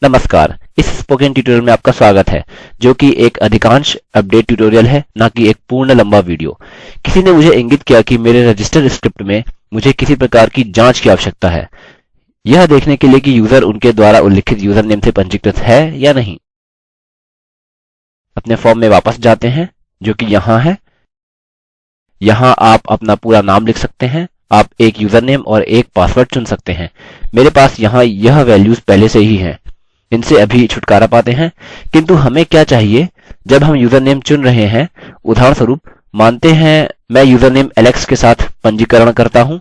नमस्कार। इस spoken tutorial में आपका स्वागत है, जो कि एक अधिकांश अपडेट ट्यूटोरियल है, न कि एक पूर्ण लंबा वीडियो। किसी ने मुझे इंगित किया कि मेरे रजिस्टर स्क्रिप्ट में मुझे किसी प्रकार की जांच की आवश्यकता है, यह देखने के लिए कि यूज़र उनके द्वारा उल्लिखित यूज़र नेम से पंजीकृत है या नहीं। अपने फॉर्म में वापस जाते हैं, जो कि यहाँ है। यहाँ आप अपना पूरा नाम लिख सकते हैं। आप एक यूज़र नेम और एक पासवर्ड चुन सकते हैं। मेरे पास यहाँ यह वैल्यूज़ पहले से ही हैं, इनसे अभी छुटकारा पाते हैं। किंतु हमें क्या चाहिए जब हम यूज़र नेम चुन रहे हैं? उदाहरणस्वरूप मानते हैं मैं यूज़र नेम एलेक्स के साथ पंजीकरण करता हूँ।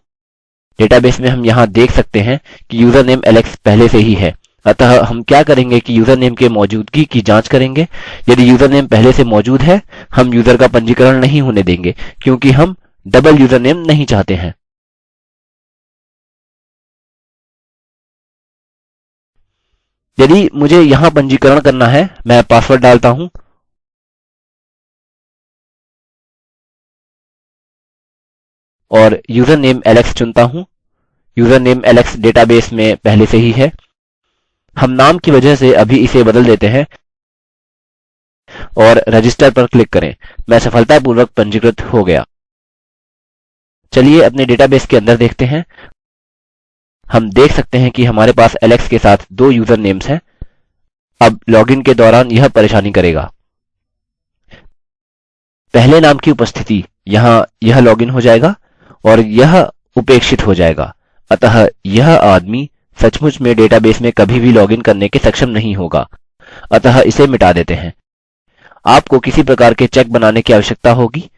डेटाबेस में हम यहाँ देख सकते हैं कि यूज़र नेम एलेक्स पहले से ही है। अतः हम क्या करेंगे कि यूज़र नेम के मौजूदगी की जांच करेंगे। यदि यूज़र नेम पहले से मौजूद है, हम यूज़र का पंजीकरण नहीं होने देंगे, क्योंकि हम डबल यूज़र नेम नहीं चाहते हैं। यदि मुझे यहाँ पंजीकरण करना है, मैं पासवर्ड डालता हूँ और यूज़र नेम एलेक्स चुनता हूँ। यूज़र नेम एलेक्स डेटाबेस में पहले से ही है। हम नाम की वजह से अभी इसे बदल देते हैं और रजिस्टर पर क्लिक करें। मैं सफलतापूर्वक पंजीकृत हो गया। चलिए अपने डेटाबेस के अंदर देखते हैं। हम देख सकते हैं कि हमारे पास एलेक्स के साथ दो यूज़र नेम्स हैं। अब लॉगिन के दौरान यह परेशानी करेगा। पहले नाम की उपस्थिति यहाँ यह लॉगिन हो जाएगा और यह उपेक्षित हो जाएगा। अतः यह आदमी सचमुच में डेटाबेस में कभी भी लॉगिन करने के सक्षम नहीं होगा। अतः इसे मिटा देते हैं। आपको किसी प्रकार के चेक बनाने की आवश्यकता होगी,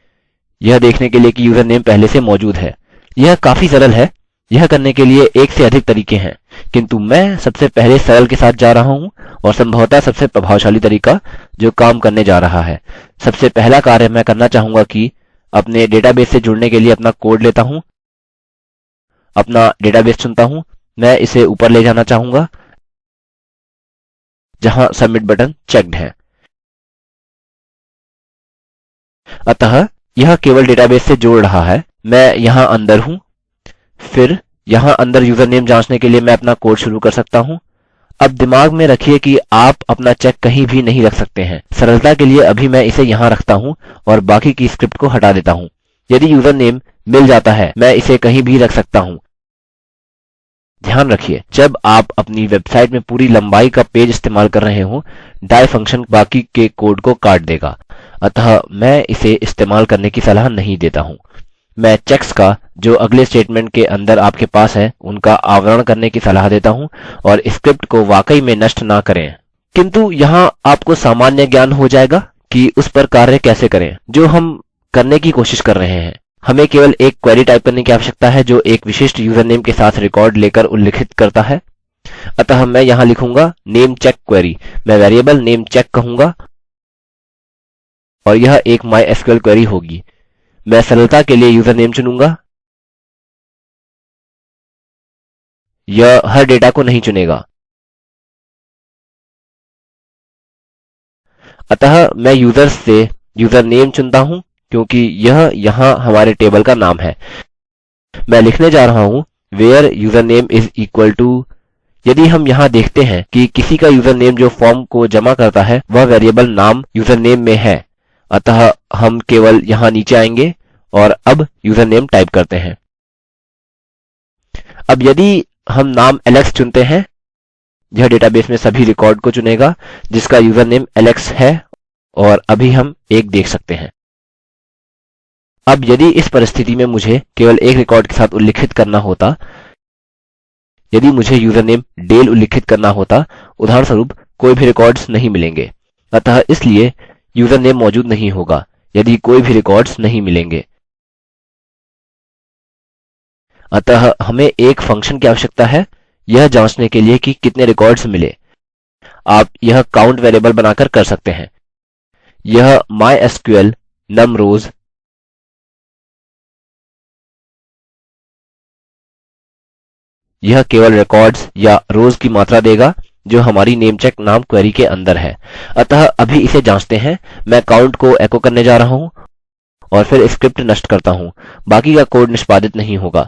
यह देखने के लिए कि यूज़र नेम पहले से मौजूद है। यह काफी सरल है। यह करने के लिए एक से अधिक तरीके हैं, किंतु मैं सबसे पहले सरल के साथ जा रहा हूँ और संभवतः सबसे प्रभावशाली तरीका जो काम करने जा रहा है। सबसे पहला कार्य मैं करना चाहूँगा कि अपने डेटाबेस से जुड़ने के लिए अपना कोड लेता हूँ। अपना डेटाबेस चुनता हूँ। मैं इसे ऊपर ले जाना चाहूँगा, जहाँ सबमिट बटन चेक्ड है। अतः यह केवल डेटाबेस से जोड़ रहा है। मैं यहाँ अंदर हूँ। फिर यहाँ अंदर यूज़र नेम जाँचने के लिए मैं अपना कोड शुरू कर सकता हूँ। अब दिमाग में रखिए कि आप अपना चेक कहीं भी नहीं रख सकते हैं। सरलता के लिए अभी मैं इसे यहाँ रखता हूँ और बाकी की स्क्रिप्ट को हटा देता हूँ। यदि यूज़र नेम मिल जाता है, मैं इसे कहीं भी रख सकता हूँ। ध्यान रखिए, जब आप अपनी वेबसाइट में पूरी लंबाई का पेज इस्तेमाल कर रहे हों, डाइ फंक्शन बाकी के कोड को काट देगा। अतः मैं इसे इस्तेमाल करने की सलाह नहीं देता हूँ। मैं चेक्स का जो अगले स्टेटमेंट के अंदर आपके पास है, उनका आवरण करने की सलाह देता हूँ और स्क्रिप्ट को वाकई में नष्ट ना करें। किंतु यहाँ आपको सामान्य ज्ञान हो जाएगा कि उस पर कार्य कैसे करें जो हम करने की कोशिश कर रहे हैं। हमें केवल एक क्वेरी टाइप करने की आवश्यकता है जो एक विशिष्ट यूज़र नेम के साथ रिकॉर्ड लेकर उल्लिखित करता है। अतः मैं यहाँ लिखूँगा नेम चेक क्वेरी। मैं वेरिएबल नेम चेक कहूँगा और यह एक MySQL क्वेरी होगी। मैं सरलता के लिए यूज़र नेम चुनूँगा। यह हर डेटा को नहीं चुनेगा। अतः मैं यूज़र्स से यूज़र नेम चुनता हूँ, क्योंकि यह यहाँ हमारे टेबल का नाम है। मैं लिखने जा रहा हूँ where username is equal to। यदि हम यहाँ देखते हैं कि किसी का यूज़र नेम जो फॉर्म को जमा करता है, वह वेरिएबल नाम यूज़र नेम में है। अतः हम केवल यहाँ नीचे आएंगे और अब यूज़र नेम टाइप करते हैं। अब यदि हम नाम एलेक्स चुनते हैं, यह डेटाबेस में सभी रिकॉर्ड को चुनेगा जिसका यूज़र नेम एलेक्स है और अभी हम एक देख सकते हैं। अब यदि इस परिस्थिति में मुझे केवल एक रिकॉर्ड के साथ उल्लिखित करना होता, यदि मुझे यूज़र नेम डेल उल्लिखित करना होता, उदाहरणस्वरूप कोई भी रिकॉर्ड्स नहीं मिलेंगे। अतः इसलिए यूज़र नेम मौजूद नहीं होगा यदि कोई भी रिकॉर्ड्स नहीं मिलेंगे। अतः हमें एक फंक्शन की आवश्यकता है यह जांचने के लिए कि कितने रिकॉर्ड्स मिले। आप यह काउंट वेरिएबल बनाकर कर सकते हैं। यह MySQL numRows यह केवल रिकॉर्ड्स या रोज की मात्रा देगा जो हमारी नेमचेक नाम क्वेरी के अंदर है। अतः अभी इसे जांचते हैं। मैं काउंट को एको करने जा रहा हूँ और फिर स्क्रिप्ट नष्ट करता हूँ। बाकी का कोड निष्पादित नहीं होगा।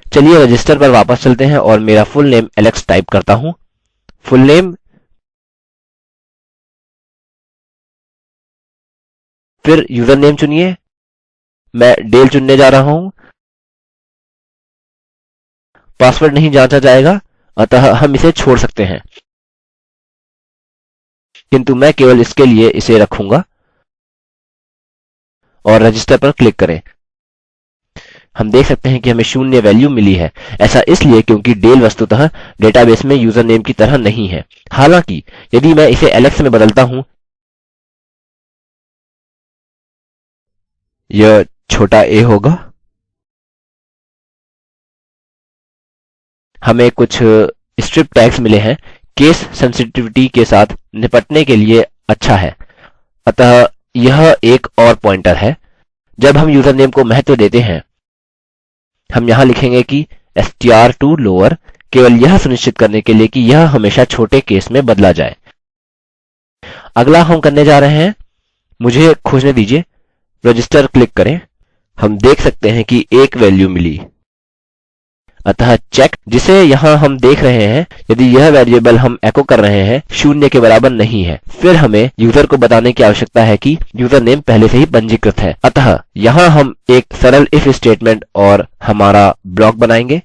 चलिए रजिस्टर पर वापस चलते हैं और मेरा फुल नेम एलेक्स टाइप करता हूँ फुल नेम, फिर यूजर नेम चुनिए। मैं डेल चुनने जा रहा हूँ। पासवर्ड नहीं जांचा जाएगा, अतः हम इसे छोड़ सकते हैं, किंतु मैं केवल इसके लिए इसे रखूँगा और रजिस्टर पर क्लिक करें। हम देख सकते हैं कि हमें 0 वैल्यू मिली है। ऐसा इसलिए क्योंकि डेल वस्तुतः डेटाबेस में यूजर नेम की तरह नहीं है। हालांकि यदि मैं इसे एलेक्स में बदलता हूँ, यह छोटा a होगा। हमें कुछ स्ट्रिप टैग्स मिले हैं। केस सेंसिटिविटी के साथ निपटने के लिए अच्छा है। अतः यह एक और पॉइंटर है। जब हम यूजर नेम को महत्व देते हैं, हम यहाँ लिखेंगे कि str to lower, केवल यह सुनिश्चित करने के लिए कि यह हमेशा छोटे केस में बदला जाए। अगला हम करने जा रहे हैं, मुझे खोजने दीजिए। रजिस्टर क्लिक करें। हम देख सकते हैं कि एक वैल्यू मिली। अतः चेक, जिसे यहाँ हम देख रहे हैं, यदि यह वेरिएबल हम एको कर रहे हैं 0 के बराबर नहीं है, फिर हमें यूजर को बताने की आवश्यकता है कि यूजर नेम पहले से ही पंजीकृत है। अतः यहाँ हम एक सरल इफ स्टेटमेंट और हमारा ब्लॉक बनाएंगे।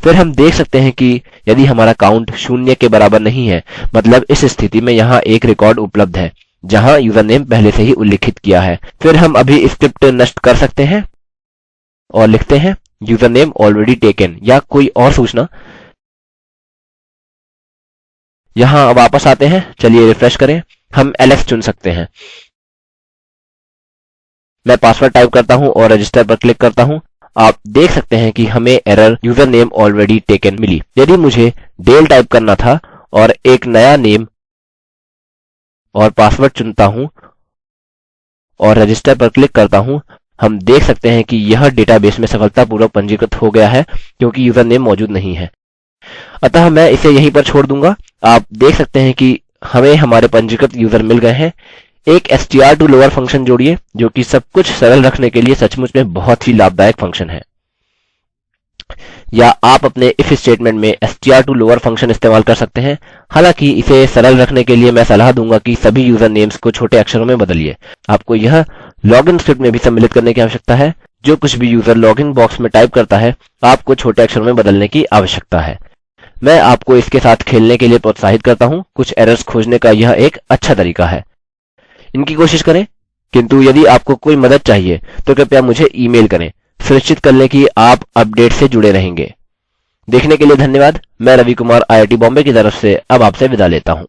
फिर हम देख सकते हैं कि यदि हमारा काउंट 0 के बराबर नहीं है, मतलब इस स्थिति में यहाँ एक रिकॉर्ड उपलब्ध है जहाँ यूजर नेम पहले से ही उल्लिखित किया है। फिर हम अभी स्क्रिप्ट नष्ट कर सकते हैं और लिखते हैं यूजर नेम ऑलरेडी टेकन या कोई और सूचना। यहाँ वापस आते हैं। चलिए रिफ्रेश करें। हम एलेक्स चुन सकते हैं। मैं पासवर्ड टाइप करता हूँ और रजिस्टर पर क्लिक करता हूँ। आप देख सकते हैं कि हमें error user name already taken मिली। यदि मुझे डेल टाइप करना था और एक नया नेम और पासवर्ड चुनता हूँ और रजिस्टर पर क्लिक करता हूँ, हम देख सकते हैं कि यह डेटाबेस में सफलतापूर्वक पंजीकृत हो गया है क्योंकि यूजर नेम मौजूद नहीं है। अतः मैं इसे यहीं पर छोड़ दूंगा। आप देख सकते हैं कि हमें हमारे पंजीकृत यूजर मिल गए हैं। एक str to lower फंक्शन जोड़िए, जो कि सब कुछ सरल रखने के लिए सचमुच में बहुत ही लाभदायक फंक्शन है। या आप अपने इफ स्टेटमेंट में str to lower फंक्शन इस्तेमाल कर सकते हैं। हालांकि इसे सरल रखने के लिए मैं सलाह दूंगा कि सभी यूजर नेम्स को छोटे अक्षरों में बदलिए। आपको यह लॉगिन स्क्रिप्ट में भी सम्मिलित करने की आवश्यकता है। जो कुछ भी यूजर लॉगिन बॉक्स में टाइप करता है, आपको छोटे अक्षरों में बदलने की आवश्यकता है। मैं आपको इसके साथ खेलने के लिए प्रोत्साहित करता हूँ। कुछ एरर्स खोजने का यह एक अच्छा तरीका है। इनकी कोशिश करें, किंतु यदि आपको कोई मदद चाहिए तो कृपया मुझे ईमेल करें। सुनिश्चित कर लें कि आप अपडेट से जुड़े रहेंगे। देखने के लिए धन्यवाद। मैं रवि कुमार IIT बॉम्बे की तरफ से अब आपसे विदा लेता हूँ।